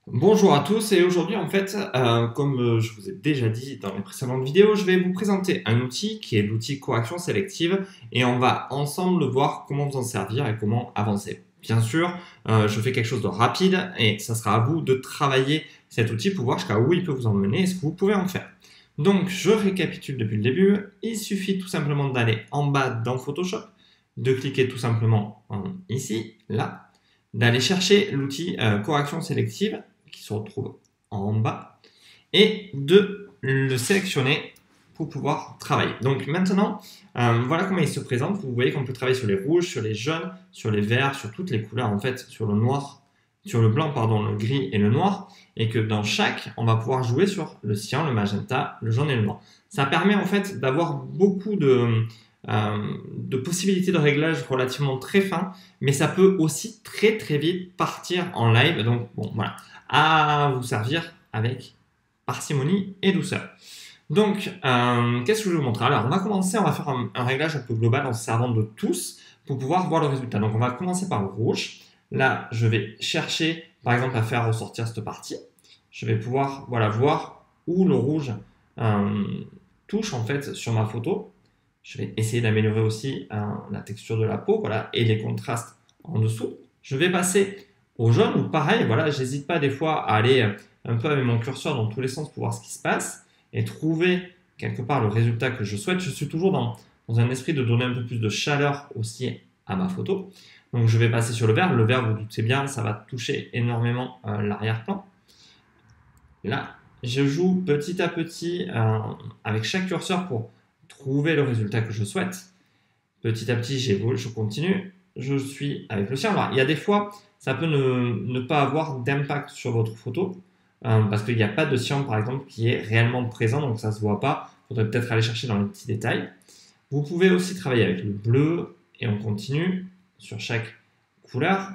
Bonjour à tous et aujourd'hui en fait, comme je vous ai déjà dit dans les précédentes vidéos, je vais vous présenter un outil qui est l'outil correction sélective et on va ensemble voir comment vous en servir et comment avancer. Bien sûr, je fais quelque chose de rapide et ça sera à vous de travailler cet outil pour voir jusqu'à où il peut vous emmener et ce que vous pouvez en faire. Donc je récapitule depuis le début, il suffit tout simplement d'aller en bas dans Photoshop, de cliquer tout simplement ici, là, d'aller chercher l'outil correction sélective qui se retrouve en bas et de le sélectionner pour pouvoir travailler. Donc maintenant, voilà comment il se présente. Vous voyez qu'on peut travailler sur les rouges, sur les jaunes, sur les verts, sur toutes les couleurs en fait, sur le noir, sur le blanc, pardon, le gris et le noir, et que dans chaque, on va pouvoir jouer sur le cyan, le magenta, le jaune et le noir. Ça permet en fait d'avoir beaucoup de possibilités de réglage relativement très fins, mais ça peut aussi très très vite partir en live. Donc bon, voilà, à vous servir avec parcimonie et douceur. Donc, qu'est-ce que je vais vous montrer? Alors, on va commencer, on va faire un réglage un peu global en se servant de tous pour pouvoir voir le résultat. Donc, on va commencer par le rouge. Là, je vais chercher, par exemple, à faire ressortir cette partie. Je vais pouvoir, voilà, voir où le rouge euh, touche en fait sur ma photo. Je vais essayer d'améliorer aussi la texture de la peau, voilà, et les contrastes en dessous. Je vais passer au jaune où pareil, voilà, j'hésite pas des fois à aller un peu avec mon curseur dans tous les sens pour voir ce qui se passe et trouver quelque part le résultat que je souhaite. Je suis toujours dans un esprit de donner un peu plus de chaleur aussi à ma photo. Donc je vais passer sur le vert. Le vert, vous doutez bien, ça va toucher énormément l'arrière-plan. Là, je joue petit à petit avec chaque curseur pour trouver le résultat que je souhaite. Petit à petit, j'évolue, je continue. Je suis avec le cyan. Alors, il y a des fois, ça peut ne pas avoir d'impact sur votre photo parce qu'il n'y a pas de cyan, par exemple, qui est réellement présent, donc ça ne se voit pas. Il faudrait peut-être aller chercher dans les petits détails. Vous pouvez aussi travailler avec le bleu et on continue sur chaque couleur.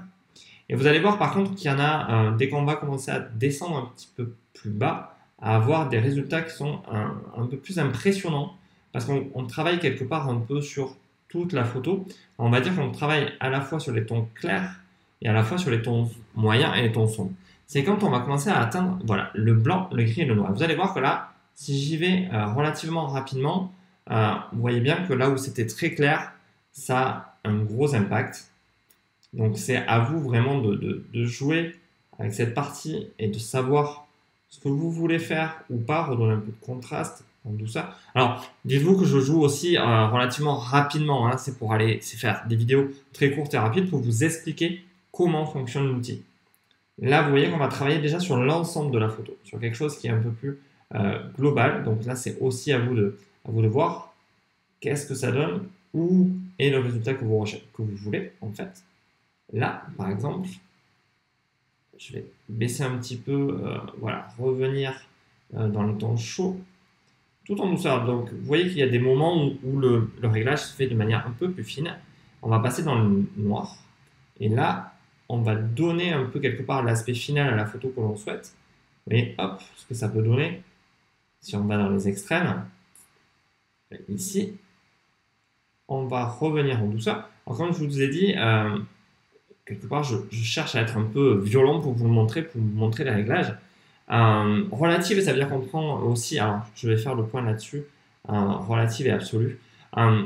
Et vous allez voir par contre qu'il y en a, dès qu'on va commencer à descendre un petit peu plus bas, à avoir des résultats qui sont un peu plus impressionnants parce qu'on travaille quelque part un peu sur toute la photo. On va dire qu'on travaille à la fois sur les tons clairs et à la fois sur les tons moyens et les tons sombres. C'est quand on va commencer à atteindre voilà, le blanc, le gris et le noir. Vous allez voir que là, si j'y vais relativement rapidement, vous voyez bien que là où c'était très clair, ça a un gros impact. Donc c'est à vous vraiment de jouer avec cette partie et de savoir ce que vous voulez faire ou pas, redonner un peu de contraste en douceur. Alors, dites-vous que je joue aussi relativement rapidement, hein, c'est pour aller faire des vidéos très courtes et rapides pour vous expliquer comment fonctionne l'outil. Là, vous voyez qu'on va travailler déjà sur l'ensemble de la photo, sur quelque chose qui est un peu plus global. Donc là, c'est aussi à vous de voir qu'est-ce que ça donne, où est le résultat que que vous voulez en fait. Là, par exemple, je vais baisser un petit peu, voilà, revenir dans les tons chauds, tout en douceur. Donc, vous voyez qu'il y a des moments où le réglage se fait de manière un peu plus fine. On va passer dans le noir. Et là, on va donner un peu quelque part l'aspect final à la photo que l'on souhaite. Vous voyez, hop, ce que ça peut donner. Si on va dans les extrêmes, ici, on va revenir en douceur. Alors, comme je vous ai dit, quelque part, je cherche à être un peu violent pour vous montrer les réglages. Relative, ça veut dire qu'on prend aussi, alors je vais faire le point là-dessus, relative et absolue.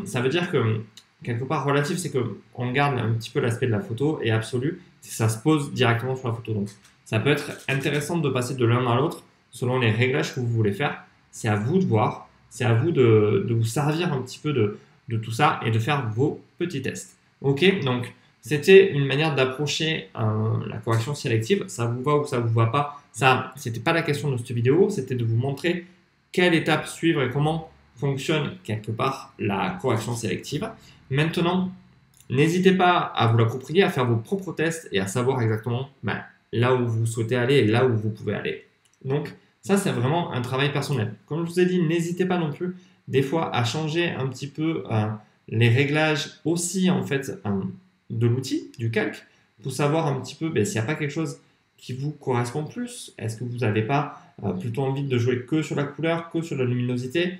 Ça veut dire que, quelque part, relative, c'est qu'on garde un petit peu l'aspect de la photo, et absolu, ça se pose directement sur la photo. Donc, ça peut être intéressant de passer de l'un à l'autre selon les réglages que vous voulez faire. C'est à vous de voir, c'est à vous de vous servir un petit peu de tout ça et de faire vos petits tests. Ok, donc c'était une manière d'approcher la correction sélective. Ça vous va ou ça vous va pas? Ça, c'était pas la question de cette vidéo. C'était de vous montrer quelle étape suivre et comment fonctionne quelque part la correction sélective. Maintenant, n'hésitez pas à vous l'approprier, à faire vos propres tests et à savoir exactement là où vous souhaitez aller et là où vous pouvez aller. Donc, ça, c'est vraiment un travail personnel. Comme je vous ai dit, n'hésitez pas non plus des fois à changer un petit peu les réglages aussi en fait de l'outil, du calque, pour savoir un petit peu s'il n'y a pas quelque chose qui vous correspond plus. Est-ce que vous n'avez pas plutôt envie de jouer que sur la couleur, que sur la luminosité?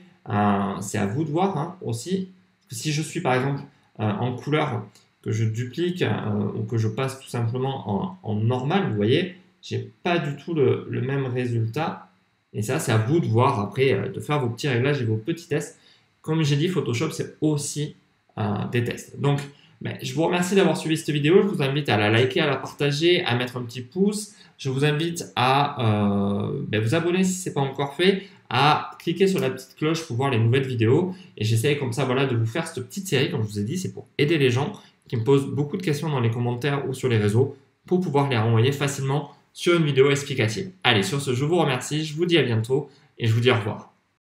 C'est à vous de voir aussi. Si je suis par exemple en couleur, que je duplique ou que je passe tout simplement en normal, vous voyez, j'ai pas du tout le même résultat. Et ça, c'est à vous de voir après, de faire vos petits réglages et vos petits tests. Comme j'ai dit, Photoshop, c'est aussi des tests. Donc, ben, je vous remercie d'avoir suivi cette vidéo. Je vous invite à la liker, à la partager, à mettre un petit pouce. Je vous invite à ben, vous abonner si ce n'est pas encore fait, à cliquer sur la petite cloche pour voir les nouvelles vidéos. Et j'essaye comme ça voilà, de vous faire cette petite série, comme je vous ai dit, c'est pour aider les gens qui me posent beaucoup de questions dans les commentaires ou sur les réseaux pour pouvoir les renvoyer facilement sur une vidéo explicative. Allez, sur ce, je vous remercie, je vous dis à bientôt et je vous dis au revoir.